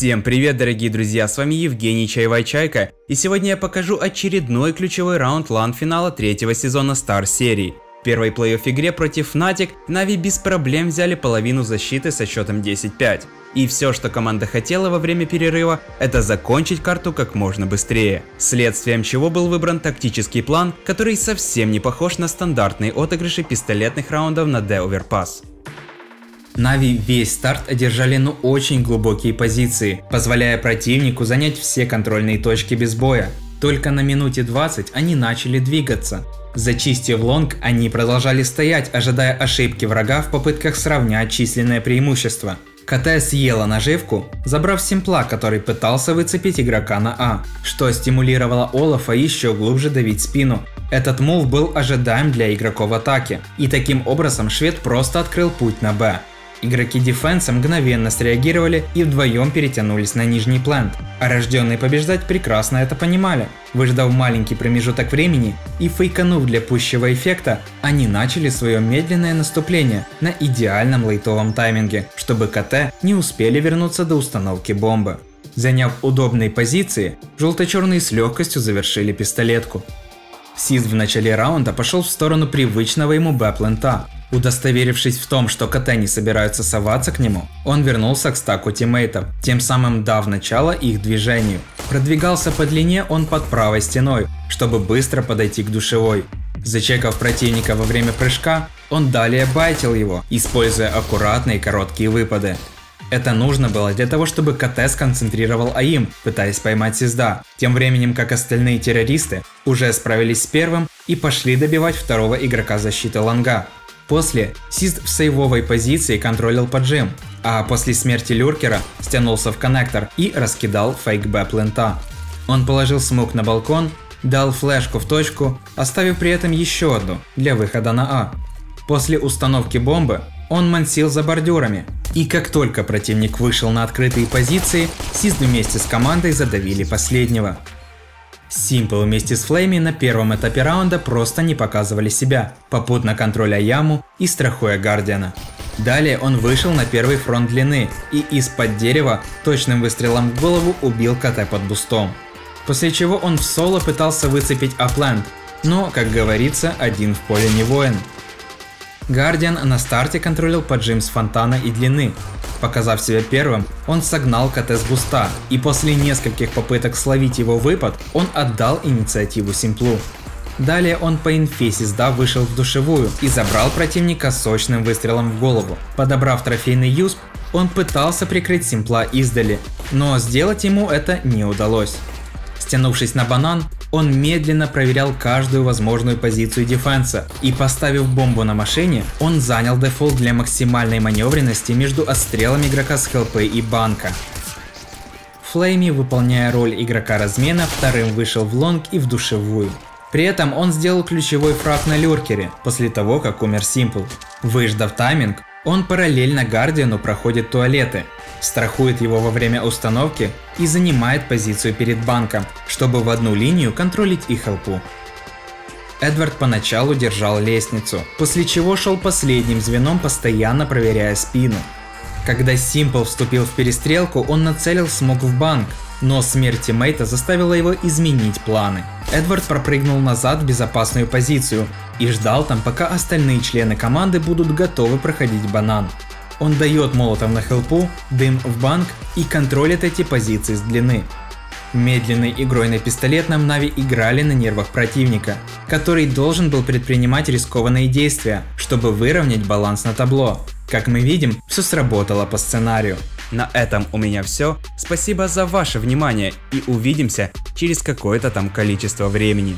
Всем привет, дорогие друзья, с вами Евгений Чайвай-Чайка, и сегодня я покажу очередной ключевой раунд лан-финала третьего сезона Star серии. В первой плей-офф игре против Fnatic Нави без проблем взяли половину защиты со счетом 10-5. И все, что команда хотела во время перерыва, это закончить карту как можно быстрее. Следствием чего был выбран тактический план, который совсем не похож на стандартные отыгрыши пистолетных раундов на D Overpass. Нави весь старт одержали очень глубокие позиции, позволяя противнику занять все контрольные точки без боя. Только на минуте 20 они начали двигаться. Зачистив лонг, они продолжали стоять, ожидая ошибки врага в попытках сравнять численное преимущество. КТ съела наживку, забрав симпла, который пытался выцепить игрока на А, что стимулировало Олафа еще глубже давить спину. Этот мув был ожидаем для игроков атаки, и таким образом швед просто открыл путь на Б. Игроки дефенса мгновенно среагировали и вдвоем перетянулись на нижний плент, а рожденные побеждать прекрасно это понимали. Выждав маленький промежуток времени и фейканув для пущего эффекта, они начали свое медленное наступление на идеальном лейтовом тайминге, чтобы КТ не успели вернуться до установки бомбы. Заняв удобные позиции, желто-черные с легкостью завершили пистолетку. Сиз в начале раунда пошел в сторону привычного ему Б-плента. Удостоверившись в том, что КТ не собираются соваться к нему, он вернулся к стаку тиммейтов, тем самым дав начало их движению. Продвигался по длине он под правой стеной, чтобы быстро подойти к душевой. Зачекав противника во время прыжка, он далее байтил его, используя аккуратные короткие выпады. Это нужно было для того, чтобы КТ сконцентрировал АИМ, пытаясь поймать Сизда, тем временем как остальные террористы уже справились с первым и пошли добивать второго игрока защиты лонга. После Сизд в сейвовой позиции контролил поджим, а после смерти Люркера стянулся в коннектор и раскидал фейк Б-плента. Он положил смоук на балкон, дал флешку в точку, оставив при этом еще одну для выхода на А. После установки бомбы он мансил за бордюрами, и как только противник вышел на открытые позиции, Сизд вместе с командой задавили последнего. Simple вместе с Флейми на первом этапе раунда просто не показывали себя, попутно контроля яму и страхуя Гардиана. Далее он вышел на первый фронт длины и из-под дерева точным выстрелом в голову убил КТ под бустом. После чего он в соло пытался выцепить аплент, но, как говорится, один в поле не воин. Гардиан на старте контролил поджим с фонтана и длины. Показав себя первым, он согнал КТ с буста, и после нескольких попыток словить его выпад, он отдал инициативу Симплу. Далее он по инфе Сизда вышел в душевую и забрал противника сочным выстрелом в голову. Подобрав трофейный юсп, он пытался прикрыть Симпла издали, но сделать ему это не удалось. Стянувшись на банан, он медленно проверял каждую возможную позицию дефенса, и поставив бомбу на машине, он занял дефолт для максимальной маневренности между отстрелом игрока с хелпы и банка. Флейми, выполняя роль игрока размена, вторым вышел в лонг и в душевую. При этом он сделал ключевой фраг на Люркере, после того как умер Simple. Выждав тайминг, он параллельно Гардиану проходит туалеты, страхует его во время установки и занимает позицию перед банком, чтобы в одну линию контролить их хелпу. Эдвард поначалу держал лестницу, после чего шел последним звеном, постоянно проверяя спину. Когда Simple вступил в перестрелку, он нацелил смог в банк, но смерть тиммейта заставила его изменить планы. Эдвард пропрыгнул назад в безопасную позицию и ждал там, пока остальные члены команды будут готовы проходить банан. Он дает молотов на хелпу, дым в банк и контролит эти позиции с длины. Медленной игрой на пистолетном Нави играли на нервах противника, который должен был предпринимать рискованные действия, чтобы выровнять баланс на табло. Как мы видим, все сработало по сценарию. На этом у меня все. Спасибо за ваше внимание и увидимся через какое-то там количество времени.